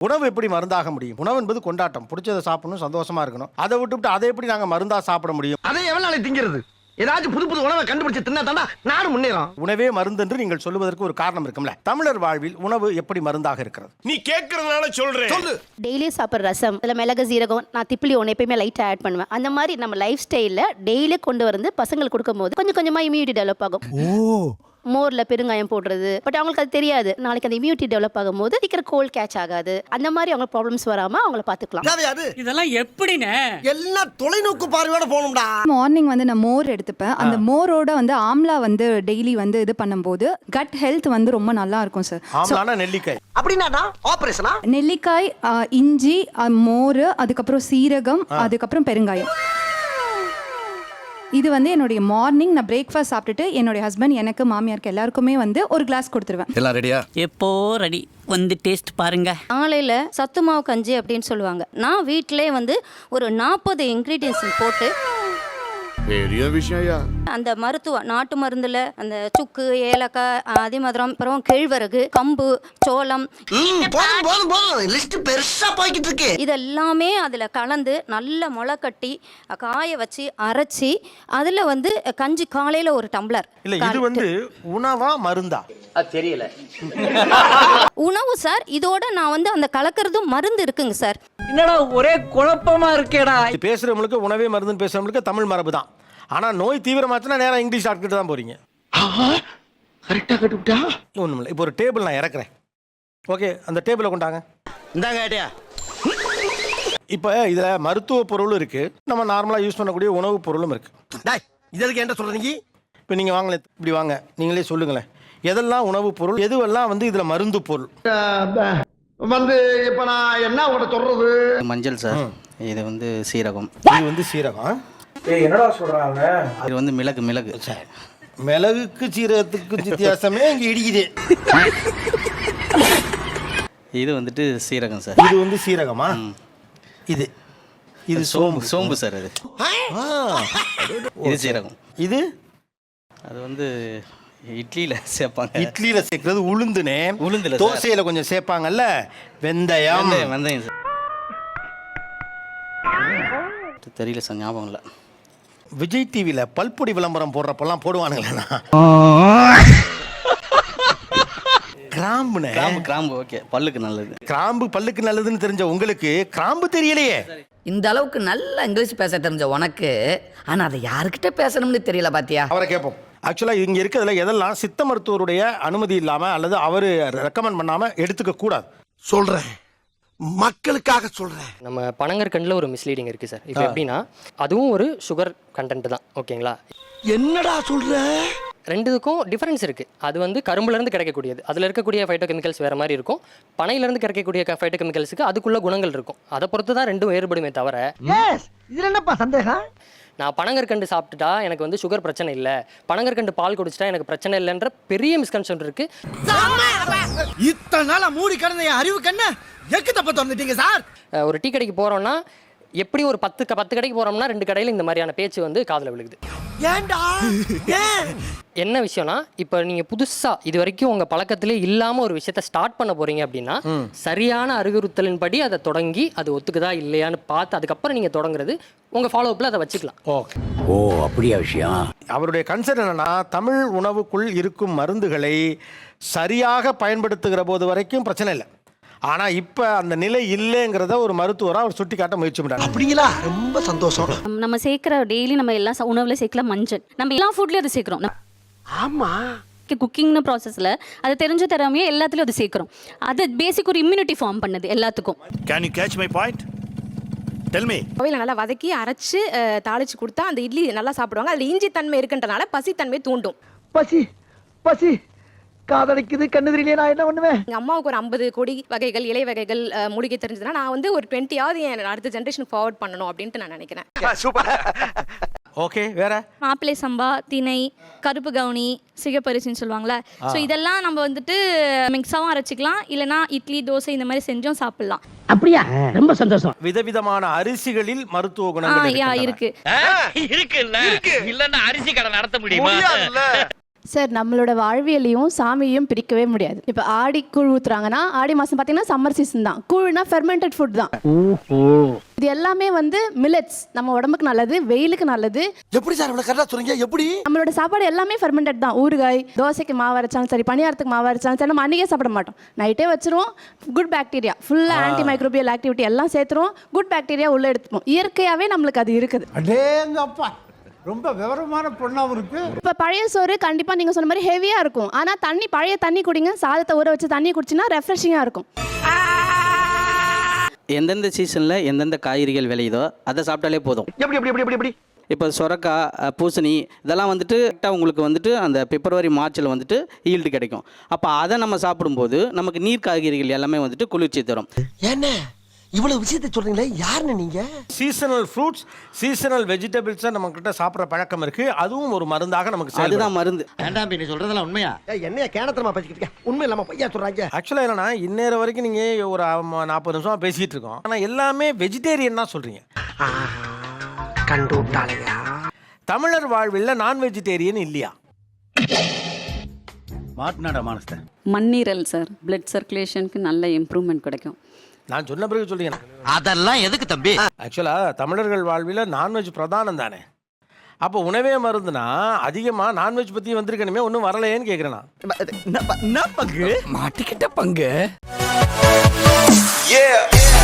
உணவு எப்படி மருந்தாக முடியும்? உணவு என்பது கொண்டாட்டம், பிடிச்சதை சாப்பிடணும், சந்தோஷமா இருக்கணும். அதை விட்டுவிட்டு அதை எப்படி நாங்க மருந்தா சாப்பிட முடியும்? அதை எவ்வளவு நாளைக்கு திங்கிறது? ஏதாச்சும் புது புது உணவை கண்டுபிடிச்சு தின்னா தாண்டா நானும் முன்னேறும். உணவே மருந்து என்று நீங்கள் சொல்லுவதற்கு ஒரு காரணம் இருக்கும்ல. தமிழர் வாழ்வில் உணவு எப்படி மருந்தாக இருக்கிறது? நீ கேட்கறதுனால சொல்றேன். சொல்லு. டெய்லி சாப்பிட்ற ரசம், அதில் மிளகு சீரகம், நான் திப்பிலி ஒன்று எப்பயுமே லைட்டாக ஆட் பண்ணுவேன். அந்த மாதிரி நம்ம லைஃப் ஸ்டைலில் டெய்லி கொண்டு வந்து பசங்களுக்கு கொடுக்கும்போது கொஞ்சம் கொஞ்சமாக இம்யூனிட்டி டெவலப் ஆகும். மோரில் பெருங்காயம் போடுறது, பட் அவங்களுக்கு அது தெரியாது. நாளைக்கு அந்த இம்யூனிட்டி டெவலப் ஆகும்போது சீக்கிரம் கோல்ட் கேட்ச் ஆகாது. அந்த மாதிரி அவங்க ப்ராப்ளம்ஸ் வராமல் அவங்கள பார்த்துக்கலாம். இதெல்லாம் எப்படின்னு எல்லாம் தொலைநோக்கு பார்வையோட போகணும்டா. மார்னிங் வந்து நான் மோர் எடுத்துப்பேன். அந்த மோரோட வந்து ஆம்லா வந்து டெய்லி வந்து இது பண்ணும்போது கட் ஹெல்த் வந்து ரொம்ப நல்லா இருக்கும் சார். ஆம்லானா நெல்லிக்காய். அப்படின்னா ஆபரேஷனா? நெல்லிக்காய், இஞ்சி, மோர், அதுக்கப்புறம் சீரகம், அதுக்கப்புறம் பெருங்காயம். இது வந்து என்னுடைய மார்னிங் நான் பிரேக்ஃபாஸ்ட் சாப்பிட்டுட்டு என்னுடைய ஹஸ்பண்ட் எனக்கு மாமியாருக்கு எல்லாருக்குமே வந்து ஒரு கிளாஸ் கொடுத்துருவேன். எல்லாம் ரெடியா? எப்போ ரெடி. வந்து டேஸ்ட் பாருங்க. காலையில் சத்து மாவு கஞ்சி அப்படின்னு சொல்லுவாங்க. நான் வீட்டிலே வந்து ஒரு 40 இன்க்ரீடியன்ஸ் போட்டு பெரிய விஷயம். அந்த மருத்துவ நாட்டு மருந்துல அந்த சுக்கு, ஏலக்காய், அதே மாதிரி அப்புறம் கேழ்வரகு, கம்பு, சோளம், லிஸ்ட் பெருசா போய்கிட்டு இருக்கு. இதெல்லாமே அதுல கலந்து நல்ல முளை கட்டி காய வச்சு அரைச்சி அதுல வந்து கஞ்சி காலையில ஒரு டம்ளர். இல்ல இது வந்து உணவா மருந்தா? தெரியல. உணவு சார். இதோட நான் வந்து அந்த கலக்கிறதும் மருந்து இருக்குங்க சார். என்னடா ஒரே குழப்பமா இருக்கேடா. பேசுறவங்களுக்கு உணவே மருந்துன்னு பேசுறவங்களுக்கு தமிழ் மரபு தான். ஆனா நோய் தீவிரமாச்சுன்னா நேரா இங்கிலீஷ் டாக்டர் தான் போறீங்க. கரெக்டா கட்டுட்டா. ஒண்ணும் இல்லை. இப்போ ஒரு டேபிள் நான் இறக்குறேன். ஓகே, அந்த டேபிளை கொண்டாங்க. இந்தாங்க ஐடியா. இப்போ இதுல மருத்துவ பொருளும் இருக்கு, நம்ம நார்மலா யூஸ் பண்ணக்கூடிய உணவு பொருளும் இருக்கு. டேய், இதற்கு என்ன சொல்றீங்க? இப்போ நீங்க வாங்களேன், இப்படி வாங்க, நீங்களே சொல்லுங்களேன். எதெல்லாம் உணவு பொருள், எதுவெல்லாம் வந்து இதுல மருந்து பொருள்? வந்து இப்ப நான் என்ன உங்கள்கிட்ட சொல்றது? மஞ்சள் சார், இது வந்து சீரகம், இது வந்து சீரகம். என்னடா சொல்றாங்க? இது வந்து மிளகு. மிளகு மிளகுக்கு சீரகத்துக்கு வித்தியாசமே இங்க இடிக்குது. இது வந்துட்டு சீரகம் சார். இது வந்து சீரகமா? இது இது சோம்பு. சோம்பு சார். அது இது சீரகம். இது அது வந்து இட்லியில சேர்ப்பாங்க. இட்லியில சேர்க்கிறது உளுந்துனே. உளுந்துல தோசையில கொஞ்சம் சேர்ப்பாங்கல்ல, வெந்தயம். வெந்தயம் சார். தெரியல சார், ஞாபகம் இல்லை. விஜய் டிவில பல்பொடி விளம்பரம் போடுறப்பெல்லாம் போடுவானுங்களா? கிராம்புனே. கிராம்பு ஓகே, பல்லுக்கு நல்லது. கிராம்பு பல்லுக்கு நல்லதுன்னு தெரிஞ்ச உங்களுக்கு கிராம்பு தெரியலையே. இந்த அளவுக்கு நல்லா இங்கிலீஷ் பேச தெரிஞ்ச உனக்கு, ஆனா அதை யாருக்கிட்ட பேசணும்னு தெரியல பாத்தியா? அவரை கேட்போம். ஆக்சுவலா இங்க இருக்கிறதுல எதெல்லாம் சித்த மருத்துவருடைய அனுமதி இல்லாம அல்லது அவரு ரெக்கமெண்ட் பண்ணாம எடுத்துக்க கூடாது சொல்றேன், மக்களுக்காக சொல்றேன். நம்ம பனங்கற்கண்டில் ஒரு மிஸ்லீடிங் இருக்குது சார். இப்போ எப்படின்னா அதுவும் ஒரு சுகர் கண்டென்ட் தான், ஓகேங்களா? என்னடா சொல்ற? ரெண்டுக்கும் டிஃபரன்ஸ் இருக்குது. அது வந்து கரும்புலேருந்து கிடைக்கக்கூடியது, அதில் இருக்கக்கூடிய ஃபைட்டோ கெமிக்கல்ஸ் வேறு மாதிரி இருக்கும். பனையிலேருந்து கிடைக்கக்கூடிய ஃபைட்டோ கெமிக்கல்ஸுக்கு அதுக்குள்ள குணங்கள் இருக்கும். அதை பொறுத்து தான் ரெண்டும் வேறுபடுமே தவிர. இது என்னப்பா சந்தேகம்? நான் பனங்கற்கண்டு சாப்பிட்டுட்டா எனக்கு வந்து சுகர் பிரச்சனை இல்லை, பனங்கற்கண்டு பால் குடிச்சிட்டா எனக்கு பிரச்சனை இல்லைன்ற பெரிய மிஸ்கன்செப்ஷன் இருக்கு. இத்தனை நாளா மூடி கிடந்த என் அறிவு கண்ண எக்கு தப்ப திறந்துட்டீங்க சார். ஒரு டீ கடைக்கு போகிறோம்னா எப்படி ஒரு 10 கடைக்கு போகிறோம்னா 2 கடையில் இந்த மாதிரியான பேச்சு வந்து காதில் விழுகுது. ஏன்டா? என்ன விஷயம்னா, இப்போ நீங்கள் புதுசாக இது வரைக்கும் உங்கள் பழக்கத்திலே இல்லாமல் ஒரு விஷயத்த ஸ்டார்ட் பண்ண போகிறீங்க அப்படின்னா சரியான அறிவுறுத்தலின்படி அதை தொடங்கி அது ஒத்துக்குதா இல்லையான்னு பார்த்து அதுக்கப்புறம் நீங்கள் தொடங்குறது உங்கள் ஃபாலோஅப்பில் அதை வச்சுக்கலாம். ஓகே. ஓ அப்படியா விஷயம்? அவருடைய கன்சர்ன் என்னன்னா, தமிழ் உணவுக்குள் இருக்கும் மருந்துகளை சரியாக பயன்படுத்துகிற போது வரைக்கும் பிரச்சனை இல்லை. ஆனா இப்ப அந்த நிலை இல்லைங்கிறத ஒரு மருத்துவரா அவர் சுட்டி காட்ட முயற்சி பண்றாரு. அப்படிங்களா? ரொம்ப சந்தோஷம். நம்ம சேர்க்கிற டெய்லி நம்ம எல்லா உணவுல சேர்க்கல மஞ்சள், நம்ம எல்லா ஃபுட்லயும் அதை சேர்க்கிறோம். ஆமா, குக்கிங்னு ப்ராசஸ்ல அது தெரிஞ்ச தராமையே எல்லாத்துலயும் அது சேர்க்கிறோம். அது பேசிக் ஒரு இம்யூனிட்டி ஃபார்ம் பண்ணுது எல்லாத்துக்கும். Can you catch my point? Tell me. கோவில நல்லா வதக்கி அரைச்சு தாளிச்சு கொடுத்தா அந்த இட்லி நல்லா சாப்பிடுவாங்க. அதுல இஞ்சி தன்மை இருக்குன்றனால பசி தன்மை தூண்டும். பசி பசி காதலிக்குது, கண்ணு தெரியலையே, நான் என்ன பண்ணுவேன்? எங்க அம்மாவுக்கு ஒரு 50 கொடி வகைகள், இலை வகைகள் மூலிகை தெரிஞ்சதுன்னா நான் வந்து ஒரு 20ஆவது என் அடுத்த ஜென்ரேஷனுக்கு ஃபார்வர்ட் பண்ணணும் அப்படின்ட்டு நான் நினைக்கிறேன். ஓகே, வேற மாப்பிள்ளை சம்பா, திணை, கருப்பு கவுனி, சிகப்பரிசின்னு சொல்லுவாங்களே. ஸோ இதெல்லாம் நம்ம வந்துட்டு மிக்ஸாவும் அரைச்சிக்கலாம், இல்லைனா இட்லி, தோசை இந்த மாதிரி செஞ்சும் சாப்பிடலாம். அப்படியா? ரொம்ப சந்தோஷம். விதவிதமான அரிசிகளில் மருத்துவ குணங்கள் இருக்கு. இல்லன்னா அரிசி கடை நடத்த முடியுமா? சார் நம்மளோட வாழ்வியலையும் சாமியையும் பிரிக்கவே முடியாது. இப்போ ஆடி கூழ் ஊத்துறாங்கன்னா ஆடி மாதம் பார்த்தீங்கன்னா சம்மர் சீசன் தான். கூழ்னா ஃபெர்மெண்டட் ஃபுட் தான். இது எல்லாமே வந்து மில்லட்ஸ், நம்ம உடம்புக்கு நல்லது, வெயிலுக்கு நல்லது. எப்படி சார் இவ்வளவு கரெக்டா சொல்றீங்க? எப்படி? நம்மளோட சாப்பாடு எல்லாமே ஃபெர்மெண்டட் தான். ஊறுகாய், தோசைக்கு மாவு அரைச்சாலும் சரி, பணியாரத்துக்கு மாவு அரைச்சாலும் சரி, நம்ம அன்றைக்கே சாப்பிட மாட்டோம். நைட்டே வச்சிருவோம். குட் பாக்டீரியா ஃபுல்லாக ஆன்டி மைக்ரோபியல் ஆக்டிவிட்டி எல்லாம் சேர்த்துருவோம். குட் பாக்டீரியா உள்ளே எடுத்துப்போம். இயற்கையாகவே நம்மளுக்கு அது இருக்குது. அடேங்கப்பா, ரொம்ப விவரமான பொண்ணாவும் இருக்கு. இப்போ பழைய சோறு கண்டிப்பாக நீங்கள் சொன்ன மாதிரி ஹெவியாக இருக்கும். ஆனால் பழைய தண்ணி குடிங்க. சாதத்தை ஊற வச்சு தண்ணி குடிச்சின்னா ரெஃப்ரெஷிங்காக இருக்கும். எந்தெந்த சீசனில் எந்தெந்த காய்கறிகள் விளையுதோ அதை சாப்பிட்டாலே போதும். எப்படி எப்படி எப்படி எப்படி? இப்போ சொரக்காய், பூசணி இதெல்லாம் வந்துட்டு கரெக்டாக உங்களுக்கு வந்துட்டு அந்த பிப்ரவரி மார்ச்சில் வந்துட்டு ஈல்டு கிடைக்கும். அப்போ அதை நம்ம சாப்பிடும்போது நமக்கு நீர் காய்கறிகள் எல்லாமே வந்துட்டு குளிர்ச்சி தரும். என்ன இவ்வளவு விஷயத்தை சொல்றீங்களே, யாருன்னு நீங்க? சீசனல் ஃப்ரூட்ஸ், சீசனல் வெஜிடபிள்ஸை நம்ம கிட்ட சாப்பிட்ற பழக்கம் இருக்கு. அதுவும் ஒரு மருந்தாக நமக்கு செயல்படும். அதுதான் மருந்து. வேண்டாம், நீ சொல்றதெல்லாம் உண்மையா? என்னைய கேனத்தனமா பேசிக்கிட்டு உண்மை இல்லாம பையா சொல்றாங்க. ஆக்சுவலாக என்னன்னா இந்நேரம் வரைக்கும் நீங்கள் ஒரு 40 நிமிஷமா பேசிகிட்டு இருக்கோம். ஆனால் எல்லாமே வெஜிடேரியன் தான் சொல்கிறீங்க. கண்டு விட்டாலையா? தமிழர் வாழ்வில் நான் வெஜிடேரியன் இல்லையா? மாட்டினாடா மானஸ்த. மண்ணீரல் சார், பிளட் சர்க்குலேஷனுக்கு நல்ல இம்ப்ரூவ்மெண்ட் கிடைக்கும். நான் சொன்ன பிறகு சொல்றீங்க. அதெல்லாம் எதுக்கு தம்பி? ஆக்சுவலாக தமிழர்கள் வாழ்வில் நான்வெஜ் பிரதானம் தானே. அப்போ உணவே மருந்துனா அதிகமாக நான்வெஜ் பற்றி வந்திருக்கணுமே, ஒன்றும் வரலையேன்னு கேட்குறேன் நான். பங்கு மாட்டிக்கிட்ட பங்கு. Yeah.